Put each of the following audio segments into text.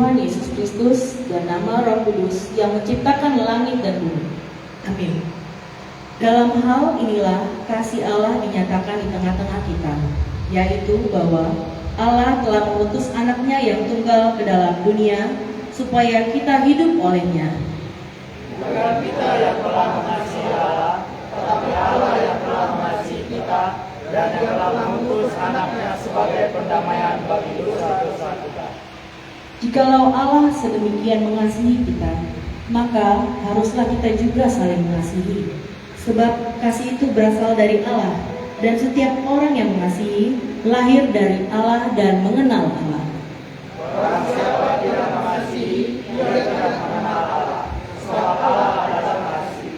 Tuhan Yesus Kristus dan nama Roh Kudus yang menciptakan langit dan bumi. Amin. Dalam hal inilah kasih Allah dinyatakan di tengah-tengah kita, yaitu bahwa Allah telah mengutus anaknya yang tunggal ke dalam dunia supaya kita hidup olehnya. Bukan kita yang telah mengasihi Allah, tetapi Allah yang telah mengasihi kita dan yang telah mengutus anaknya sebagai pendamaian bagi dosa-dosa kita. Jikalau Allah sedemikian mengasihi kita, maka haruslah kita juga saling mengasihi. Sebab kasih itu berasal dari Allah, dan setiap orang yang mengasihi lahir dari Allah dan mengenal Allah. Barang siapa tidak mengasihi, dia tidak mengenal Allah, sebab Allah adalah kasih.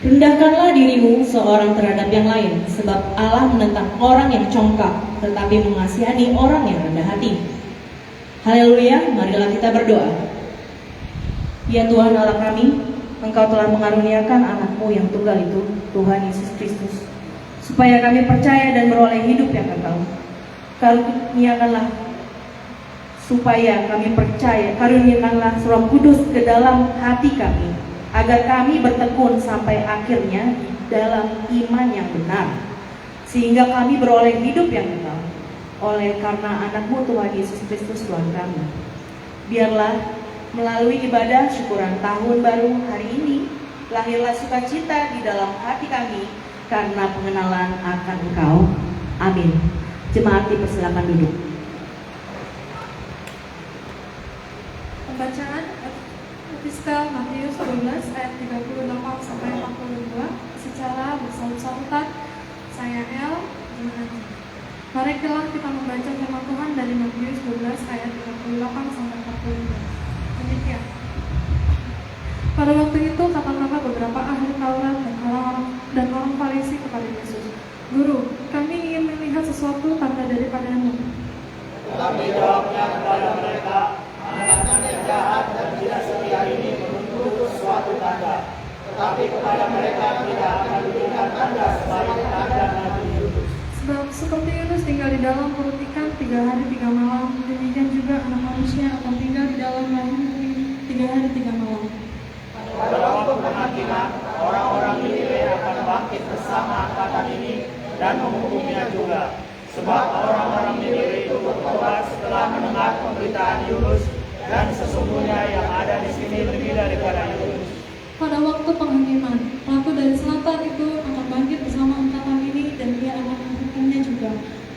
Rendahkanlah dirimu seorang terhadap yang lain, sebab Allah menentang orang yang congkak, tetapi mengasihani orang yang rendah hati. Haleluya, marilah kita berdoa. Ya Tuhan Allah kami, Engkau telah mengaruniakan anak-Mu yang tunggal itu, Tuhan Yesus Kristus, supaya kami percaya dan beroleh hidup yang kekal. Karuniakanlah supaya kami percaya, karuniakanlah Roh Kudus ke dalam hati kami, agar kami bertekun sampai akhirnya dalam iman yang benar, sehingga kami beroleh hidup yang kekal, oleh karena anak-Mu Tuhan Yesus Kristus Tuhan kami. Biarlah melalui ibadah syukuran tahun baru hari ini, lahirlah sukacita di dalam hati kami karena pengenalan akan Engkau. Amin. Jemaat dipersilakan duduk. Pembacaan Epistel Matius 12 ayat 38 sampai 42 secara bersahut-sahutan. Saya El, marilah kita membaca firman Tuhan dari Matius 12 ayat 38 sampai 42. Demikian. Pada waktu itu kata-kata beberapa ahli Taurat dan orang Farisi kepada Yesus, "Guru, kami ingin melihat sesuatu tanda daripadamu." Tetapi jawabnya kepada mereka, anak-anak yang jahat dan tidak setia ini menuntut suatu tanda, tetapi kepada mereka tidak akan diberikan tanda selain tanda Nabi Yunus. Sebab seperti Yunus tinggal di dalam perut ikan 3 hari 3 malam, demikian juga anak manusia akan tinggal di dalam rahim bumi 3 hari 3 malam. Pada waktu penghakiman, orang-orang Niniwe akan bangkit bersama angkatan ini dan menghukumnya juga. Sebab orang-orang Niniwe itu bertobat setelah mendengar pemberitaan Yunus, dan sesungguhnya yang ada di sini lebih daripada Yunus. Pada waktu penghakiman, ratu dari selatan itu akan bangkit bersama angkatan ini dan dia akan menghukumnya juga.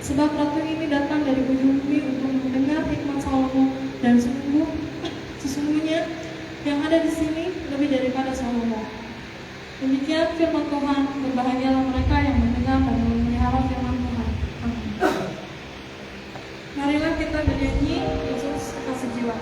Sebab ratu ini datang dari ujung bumi untuk mendengar hikmat Salomo, dan sesungguhnya yang ada di sini lebih daripada Salomo. Demikian firman Tuhan. Berbahagialah mereka yang mendengar dan memelihara firman Tuhan. Amin. Marilah kita bernyanyi Yesus kasih jiwa.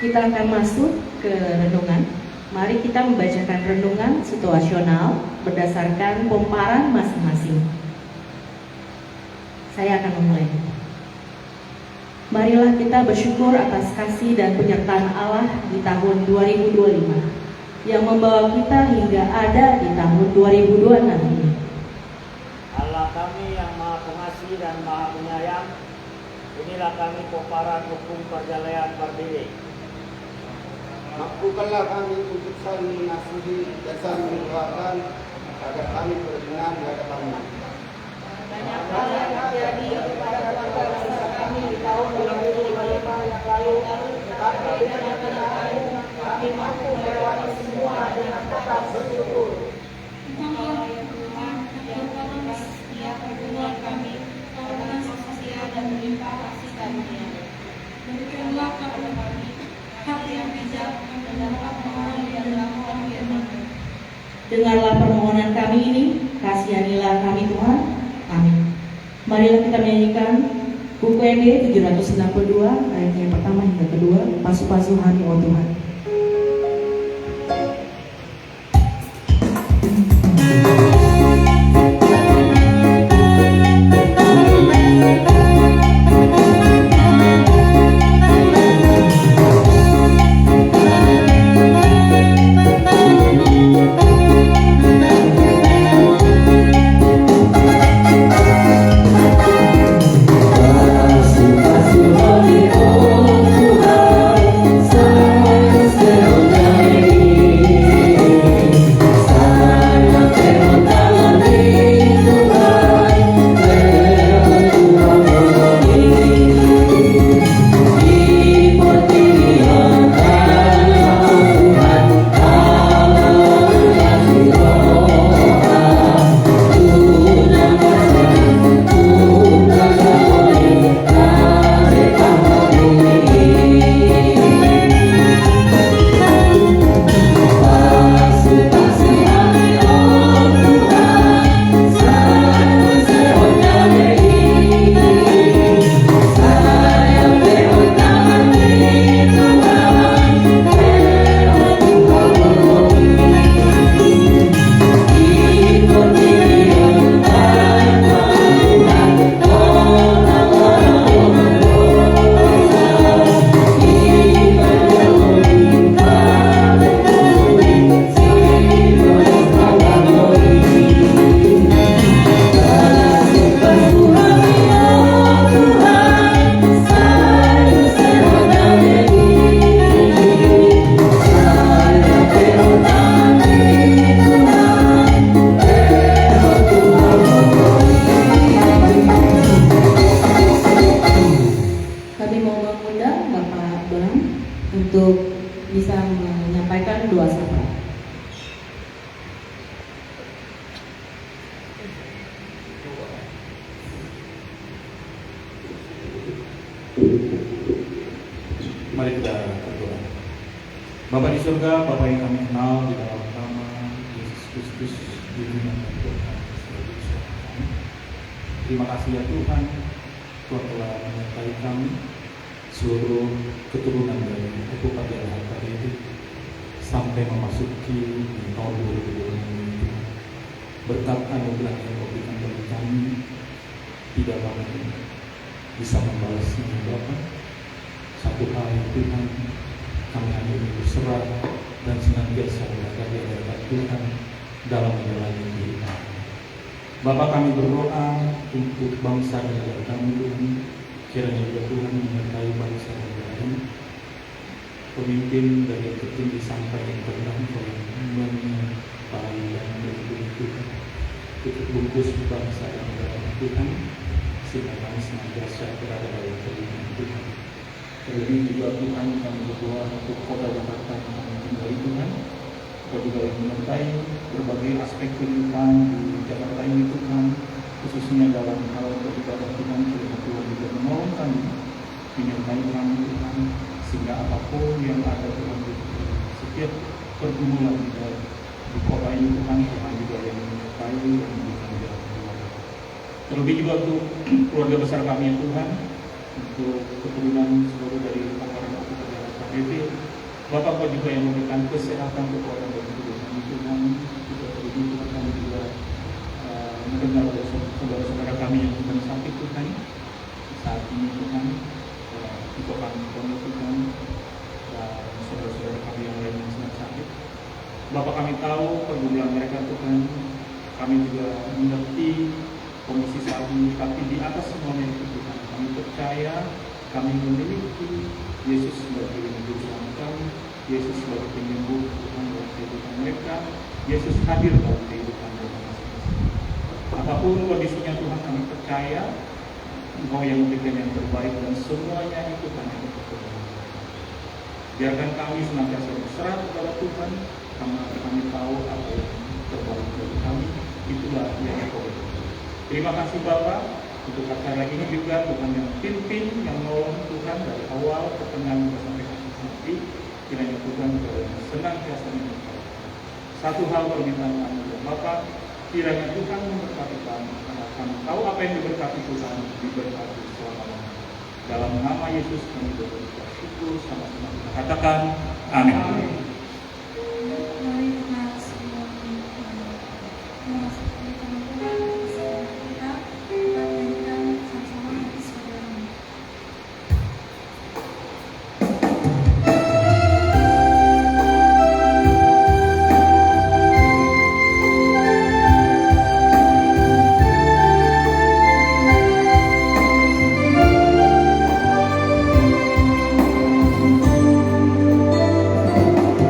Kita akan masuk ke renungan. Mari kita membacakan renungan situasional berdasarkan pemparan masing-masing. Saya akan memulai. Marilah kita bersyukur atas kasih dan penyertaan Allah di tahun 2025 yang membawa kita hingga ada di tahun 2026 ini. Allah kami yang Maha Pengasih dan Maha Penyayang, inilah kami pemparan hukum perjalanan berdiri. Mampukanlah kami untuk saling mengasihi dan saling mendoakan agar kami berkenan di hadapan-Mu. Banyak hal yang terjadi kepada keluarga besar kami di tahun 2025 yang lalu, tetapi dengan kebenaran kami mampu melewati semua dengan tetap bersyukur. Engkaulah Tuhan yang dalam setiap pertemuan kami, karena setia dan melimpah kasih karunia. Berikanlah kepada kami hati yang bijak dan dapat memahami dan melakukan firman-Mu. Dengarlah permohonan kami ini, kasihanilah kami Tuhan. Amin. Marilah kita menyanyikan buku ND 762 ayat yang pertama hingga kedua, Pasu-pasu Hari Oh Tuhan. Untuk bisa menyampaikan doa syafaat. Mari kita berdoa. Bapa di surga, Bapa yang kami kenal di dalam nama Yesus Kristus, Tuhan dan Tuhan. Terima kasih ya Tuhan, Tuhan telah menyertai kami seluruh keturunan dari Ibu Padialah tadi sampai memasuki tahun 2020 ini. Berkat anugerah yang Kau berikan bagi kami, tidak kami bisa membalasnya Bapa. Satu hal yang Tuhan, kami hanya ingin berserah dan senantiasa berada di hadapan Tuhan dalam menjalani kehidupan. Bapa, kami berdoa untuk bangsa dan negara kami Tuhan. Kiranya juga Tuhan menyertai bangsa dan negara ini. Pemimpin dari yang tertinggi sampai yang terendah yang menyertai dan melindungi Tuhan. Untuk bungkus bangsa dan negara Tuhan, sehingga kami senantiasa berada dalam perlindungan Tuhan. Ini juga Tuhan kami berdoa untuk kota Jakarta yang kami tinggali Tuhan. Kau juga yang menyertai berbagai aspek kehidupan di Jakarta ini Tuhan, khususnya dalam hal beribadah Tuhan. Kiranya Tuhan juga menolong kami, menyertai kami Tuhan, sehingga apapun yang ada Tuhan di setiap pergumulan di kota ini Tuhan, Tuhan juga yang menyertai dan memberikan jalan keluar. Terlebih juga untuk keluarga besar kami ya Tuhan, untuk keturunan seluruh dari angkatan Jadi Bapak juga yang memberikan kesehatan kepada Tuhan. Tuhan juga begitu Tuhan kami juga mendengar dari saudara-saudara kami yang sedang sakit Tuhan saat ini Tuhan, juga kami Tuhan dan saudara-saudara kami yang lain yang sedang sakit. Bapak kami tahu pergumulan mereka Tuhan, kami juga mengerti kondisi saat ini, tapi di atas semuanya itu Tuhan, kami percaya, kami memiliki Yesus sebagai juru selamat kami, Yesus sebagai penyembuh Tuhan dalam kehidupan mereka, Yesus hadir dalam kehidupan mereka masing-masing. Apapun kondisinya Tuhan, kami percaya Engkau yang memberikan yang terbaik dan semuanya itu hanya untuk kebaikan. Biarkan kami senantiasa berserah kepada Tuhan, karena kami tahu apa yang terbaik bagi kami, itulah yang Engkau berikan. Terima kasih Bapak untuk acara ini juga Tuhan yang pimpin, yang menolong Tuhan dari awal pertengahan sampai akhir nanti. Kiranya Tuhan senantiasa memberkati. Satu hal permintaan kami kepada Bapak, kiranya Tuhan memberkati kami, karena kami tahu apa yang diberkati Tuhan diberkati selama-lamanya. Dalam nama Yesus kami berdoa syukur sama-sama kita katakan amin. Mari kita semua memasuki teman-teman kita nyanyikan sama-sama hati saudara. Thank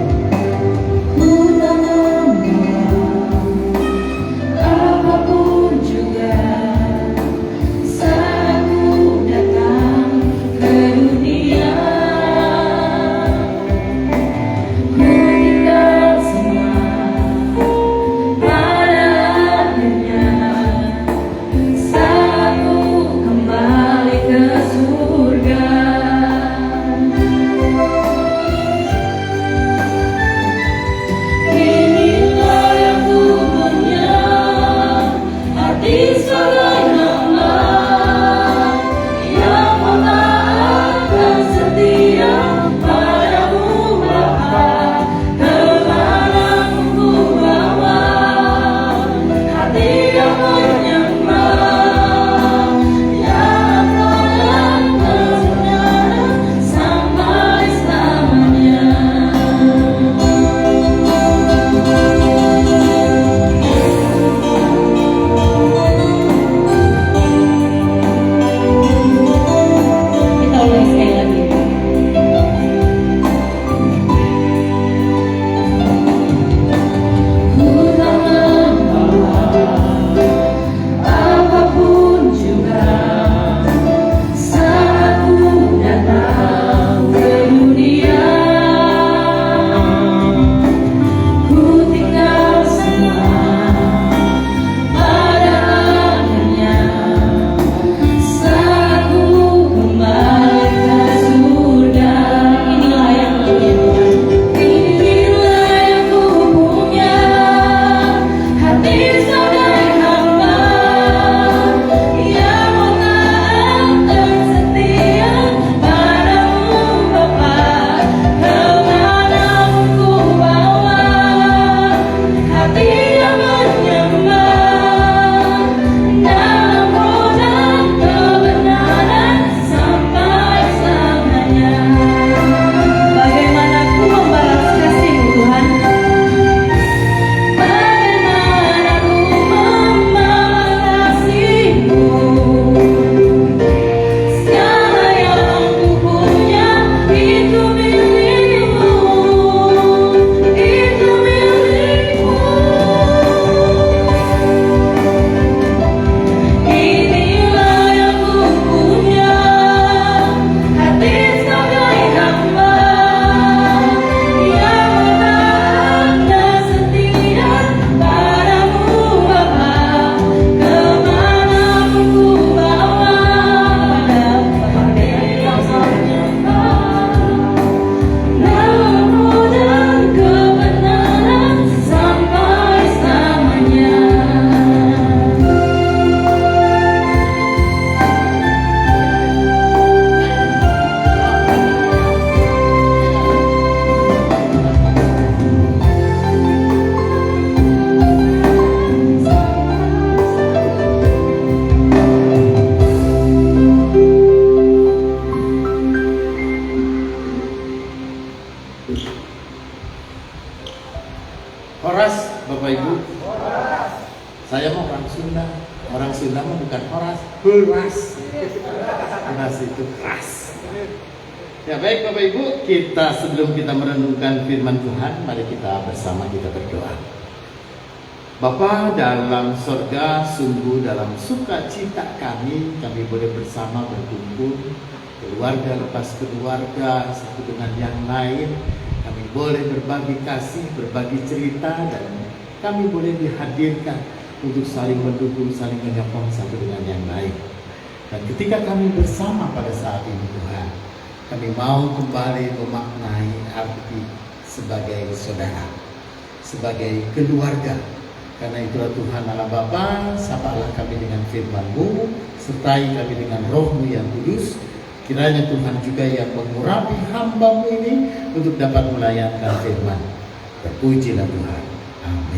keras. Keras itu keras. Ya baik Bapak Ibu, sebelum kita merenungkan firman Tuhan, mari kita bersama kita berdoa. Bapa dalam sorga, sungguh dalam sukacita kami boleh bersama berkumpul, keluarga lepas keluarga, satu dengan yang lain. Kami boleh berbagi kasih, berbagi cerita, dan kami boleh dihadirkan untuk saling mendukung, saling menyokong satu dengan yang lain. Dan ketika kami bersama pada saat ini Tuhan, kami mau kembali memaknai arti sebagai saudara, sebagai keluarga. Karena itulah Tuhan Allah Bapa, sapalah kami dengan firman-Mu, sertai kami dengan Roh-Mu yang kudus. Kiranya Tuhan juga yang mengurapi hamba-Mu ini untuk dapat melayankan firman. Terpujilah Tuhan. Amin.